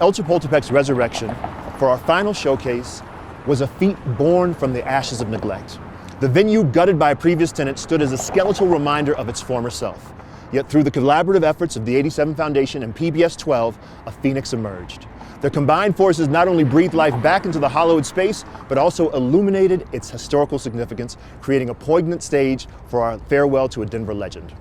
El Chapultepec's resurrection for our final showcase was a feat born from the ashes of neglect. The venue, gutted by a previous tenant, stood as a skeletal reminder of its former self. Yet through the collaborative efforts of the 87 Foundation and PBS 12, a phoenix emerged. Their combined forces not only breathed life back into the hallowed space, but also illuminated its historical significance, creating a poignant stage for our farewell to a Denver legend.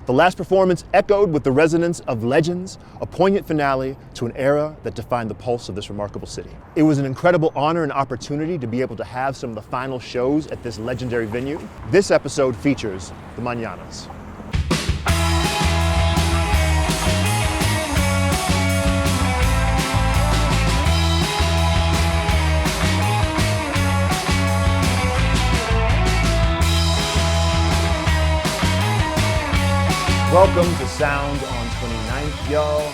The last performance echoed with the resonance of legends, a poignant finale to an era that defined the pulse of this remarkable city. It was an incredible honor and opportunity to be able to have some of the final shows at this legendary venue. This episode features the Mañanas. Welcome to Sound on 29th, y'all.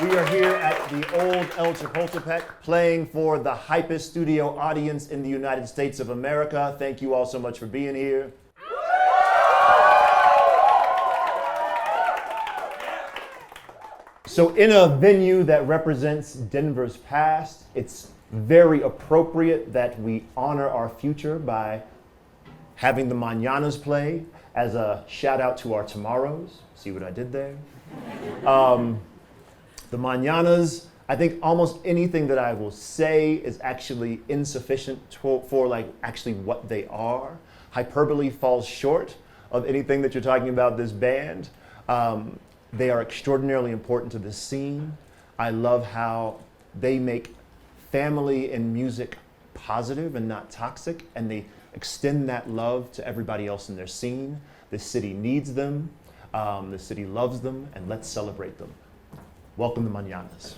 We are here at the old El Chapultepec playing for the hypest studio audience in the United States of America. Thank you all so much for being here. So in a venue that represents Denver's past, it's very appropriate that we honor our future by having the Mañanas play as a shout out to our tomorrows. See what I did there? The Mañanas, I think almost anything that I will say is actually insufficient for like actually what they are. Hyperbole falls short of anything that you're talking about this band. They are extraordinarily important to this scene. I love how they make family and music positive and not toxic, and they extend that love to everybody else in their scene. The city needs them, the city loves them, and let's celebrate them. Welcome to Mañanas.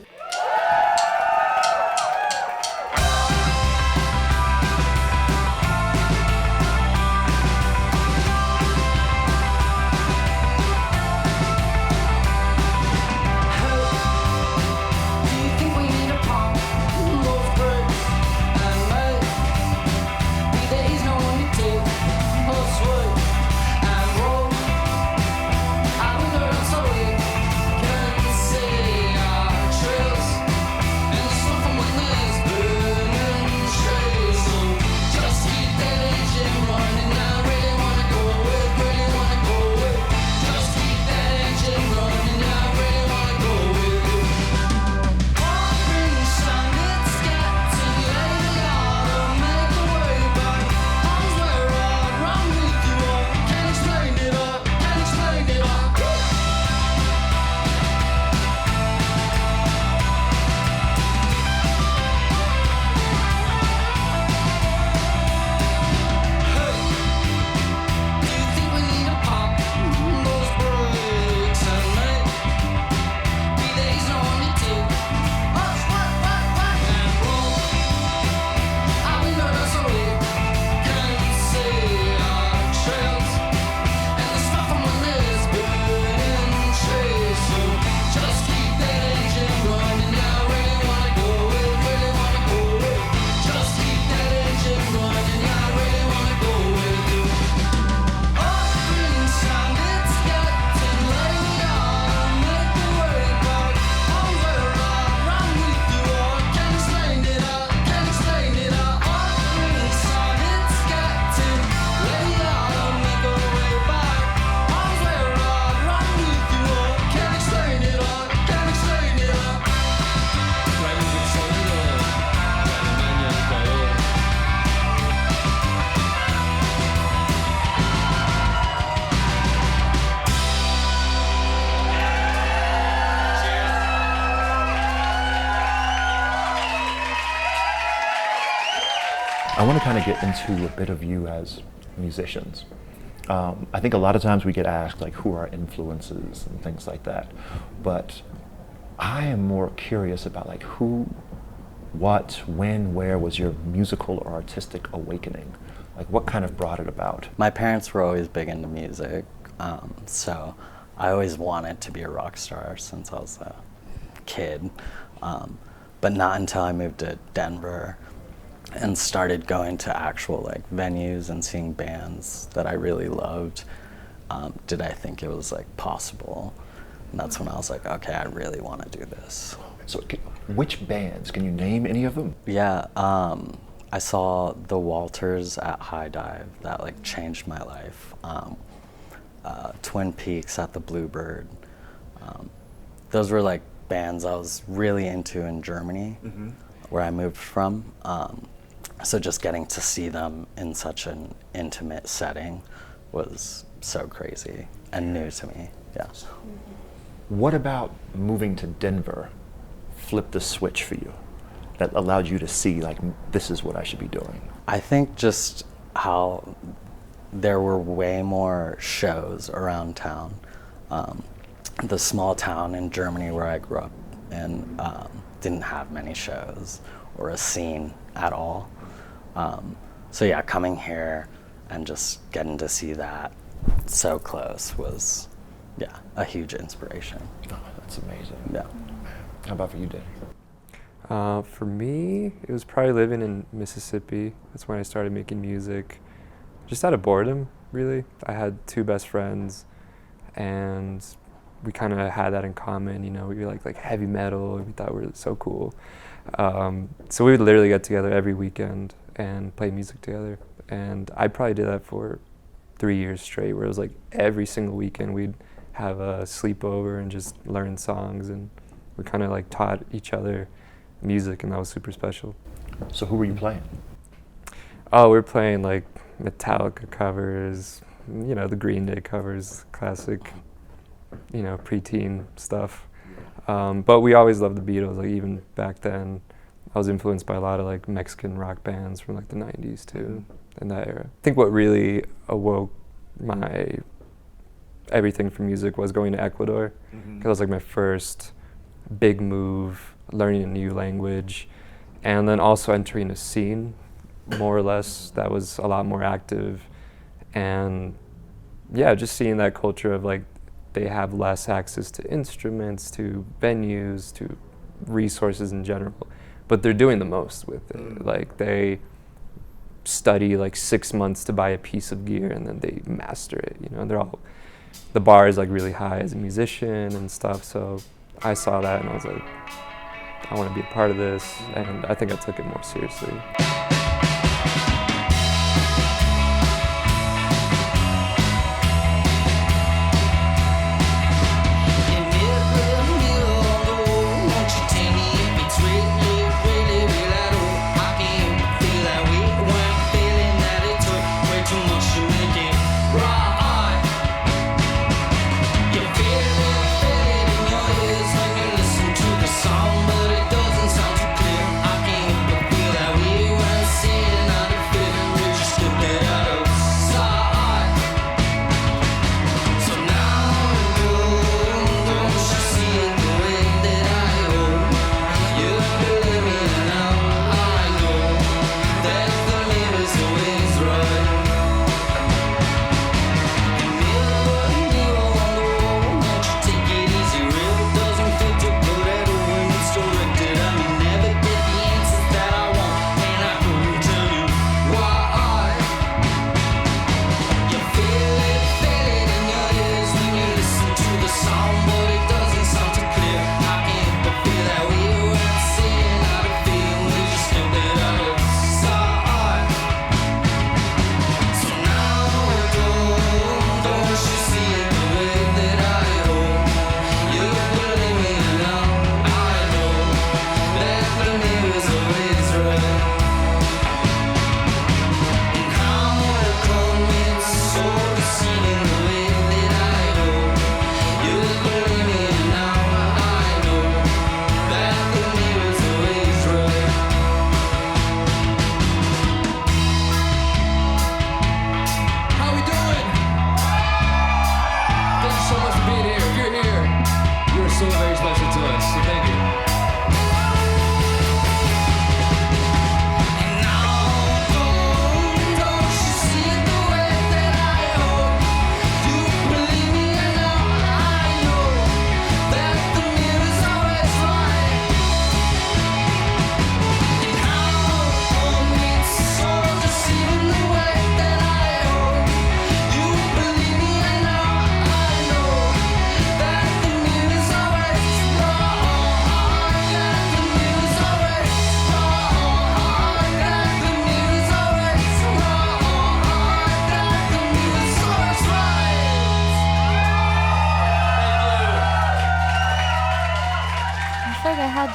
I want to kind of get into a bit of you as musicians. I think a lot of times we get asked like who are our influences and things like that, but I am more curious about like who, what, when, where was your musical or artistic awakening? Like what kind of brought it about? My parents were always big into music, so I always wanted to be a rock star since I was a kid, but not until I moved to Denver and started going to actual like venues and seeing bands that I really loved, did I think it was like possible And that's when I was like, okay, I really want to do this. So, which bands? Can you name any of them? Yeah, I saw the Walters at High Dive. That like changed my life. Twin Peaks at the Bluebird. Those were like bands I was really into in Germany, where I moved from. So just getting to see them in such an intimate setting was so crazy and new to me. Yeah. What about moving to Denver flipped the switch for you that allowed you to see, like, this is what I should be doing? I think just how there were way more shows around town. The small town in Germany where I grew up in didn't have many shows or a scene at all. So yeah, coming here and just getting to see that so close was, yeah, a huge inspiration. Oh, that's amazing. Yeah. How about for you, Danny? For me, it was probably living in Mississippi. That's when I started making music, just out of boredom, really. I had two best friends, and we kind of had that in common. You know, we like heavy metal. We thought we were so cool. So we would literally get together every weekend and play music together. And I probably did that for 3 years straight, where it was like every single weekend we'd have a sleepover and just learn songs, and we kind of like taught each other music, and that was super special. So who were you playing? Oh, we were playing like Metallica covers, you know, the Green Day covers, classic, you know, preteen stuff. But we always loved the Beatles. Like even back then, I was influenced by a lot of like Mexican rock bands from like the 90s too, in that era. I think what really awoke my everything for music was going to Ecuador, because that was like my first big move, learning a new language, and then also entering a scene, more or less, that was a lot more active. And yeah, just seeing that culture of like, they have less access to instruments, to venues, to resources in general, but they're doing the most with it. Like they study like 6 months to buy a piece of gear, and then they master it. You know, they're all, the bar is like really high as a musician and stuff. So I saw that and I was like, I want to be a part of this, and I think I took it more seriously.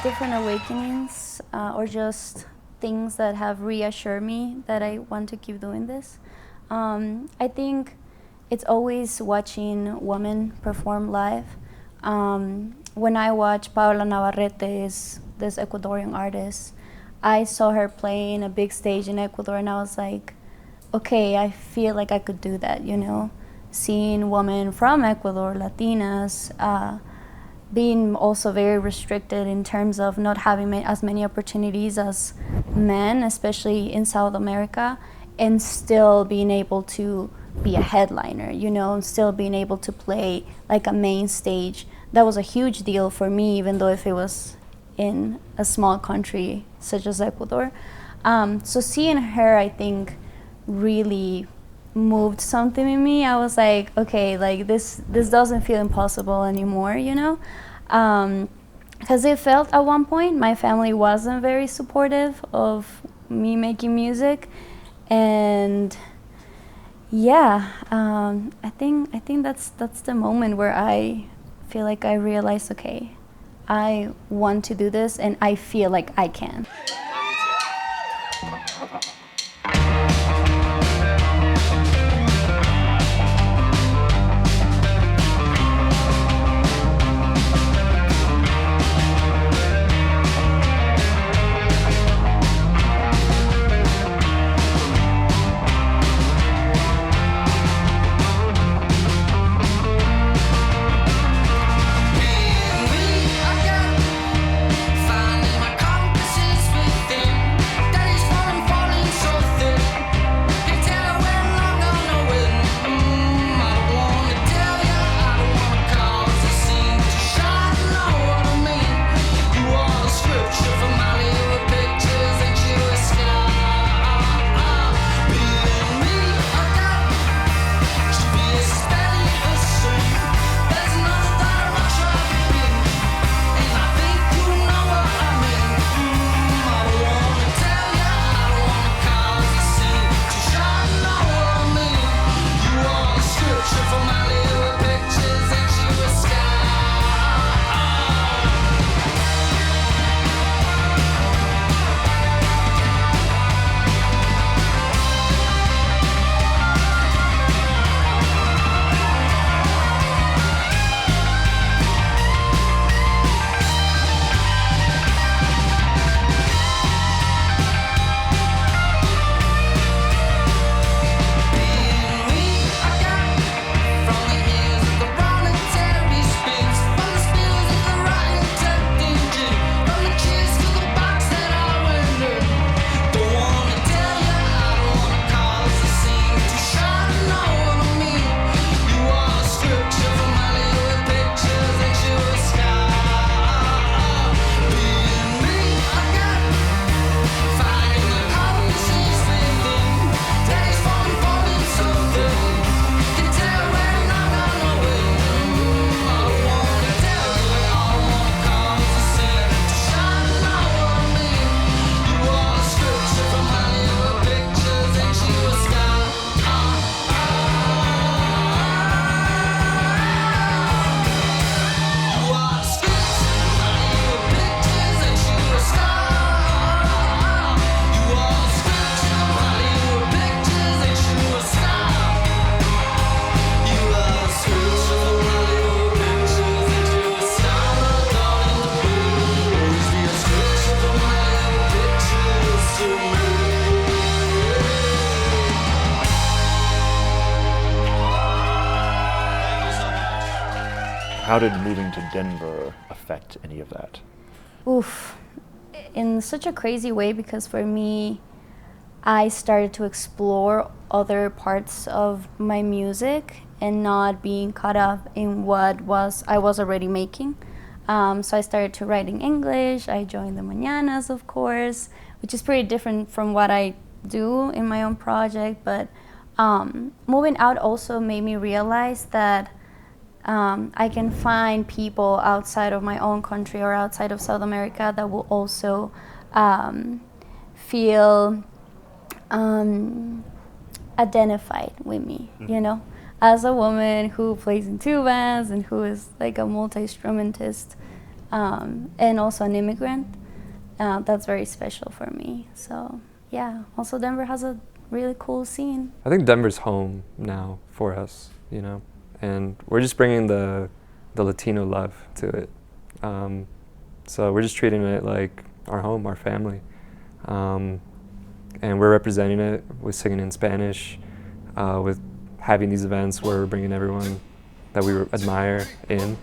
different awakenings or just things that have reassured me that I want to keep doing this. I think it's always watching women perform live. When I watch Paola Navarrete, this Ecuadorian artist, I saw her playing a big stage in Ecuador, and I was like, okay, I feel like I could do that, you know? Seeing women from Ecuador, Latinas, being also very restricted in terms of not having as many opportunities as men, especially in South America, and still being able to be a headliner, you know, and still being able to play like a main stage. That was a huge deal for me, even though if it was in a small country such as Ecuador. So seeing her, I think, really moved something in me. I was like, okay, like this doesn't feel impossible anymore, you know? Because it felt at one point my family wasn't very supportive of me making music, and yeah, I think that's the moment where I feel like I realized, okay, I want to do this, and I feel like I can. How did moving to Denver affect any of that? Oof, in such a crazy way, because for me, I started to explore other parts of my music and not being caught up in what I was already making. So I started to write in English. I joined the Mañanas, of course, which is pretty different from what I do in my own project. But moving out also made me realize that I can find people outside of my own country or outside of South America that will also feel identified with me, you know, as a woman who plays in two bands and who is like a multi-instrumentist. and also an immigrant. That's very special for me. So yeah, also Denver has a really cool scene. I think Denver's home now for us, you know, and we're just bringing the Latino love to it. So we're just treating it like our home, our family, and we're representing it with singing in Spanish, with having these events where we're bringing everyone that we admire in.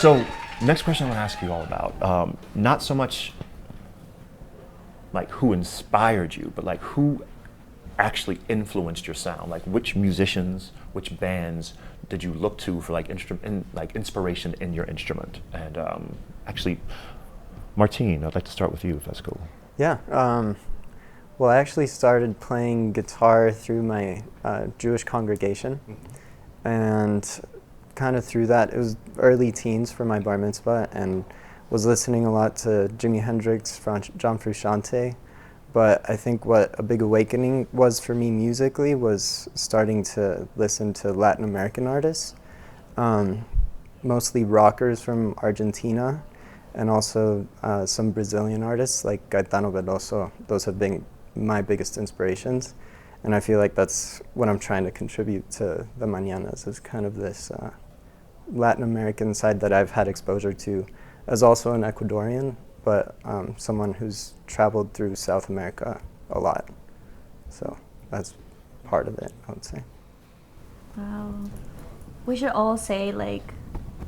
So, next question I want to ask you all about, not so much like who inspired you, but like who actually influenced your sound? Like which musicians, which bands did you look to for like inspiration in your instrument? And actually, Martine, I'd like to start with you if that's cool. Yeah. Well, I actually started playing guitar through my Jewish congregation, and kind of through that, it was early teens for my bar mitzvah, and was listening a lot to Jimi Hendrix, John Frusciante. But I think what a big awakening was for me musically was starting to listen to Latin American artists, mostly rockers from Argentina, and also some Brazilian artists like Gaetano Veloso. Those have been my biggest inspirations. And I feel like that's what I'm trying to contribute to the Mañanas, is kind of this Latin American side that I've had exposure to as also an Ecuadorian, but someone who's traveled through South America a lot. So that's part of it, I would say. Wow. We should all say, like,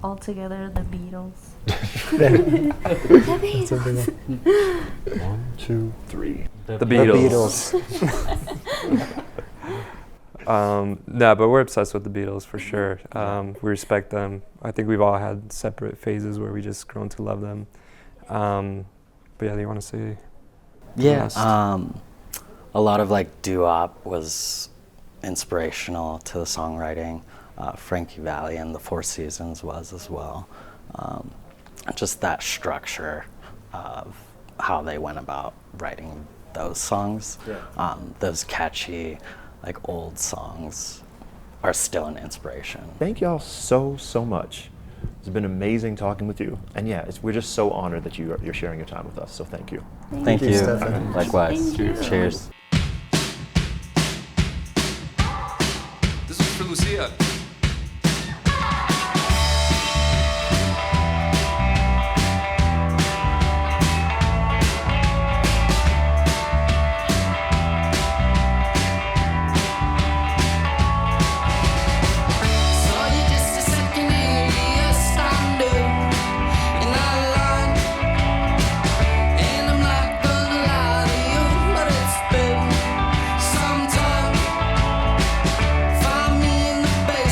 all together, the Beatles. The Beatles. 1, 2, 3. The The Beatles. Beatles. No, but we're obsessed with the Beatles for sure. We respect them. I think we've all had separate phases where we just grown to love them. But yeah, do you want to say? Yeah, last? a lot of like doo-wop was inspirational to the songwriting. Frankie Valli and the Four Seasons was as well. Just that structure of how they went about writing those songs. Yeah. Those catchy, like old songs are still an inspiration. Thank y'all so much. It's been amazing talking with you. And yeah, we're just so honored that you're sharing your time with us, so thank you. Thank you. Stefan. Likewise. Thank you. Cheers. This is for Lucia. Some time, find me in the basement.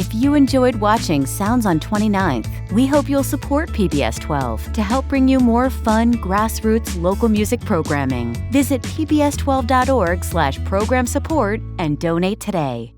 If you enjoyed watching Sounds on 29th, we hope you'll support PBS 12 to help bring you more fun, grassroots local music programming. Visit pbs12.org/program support and donate today.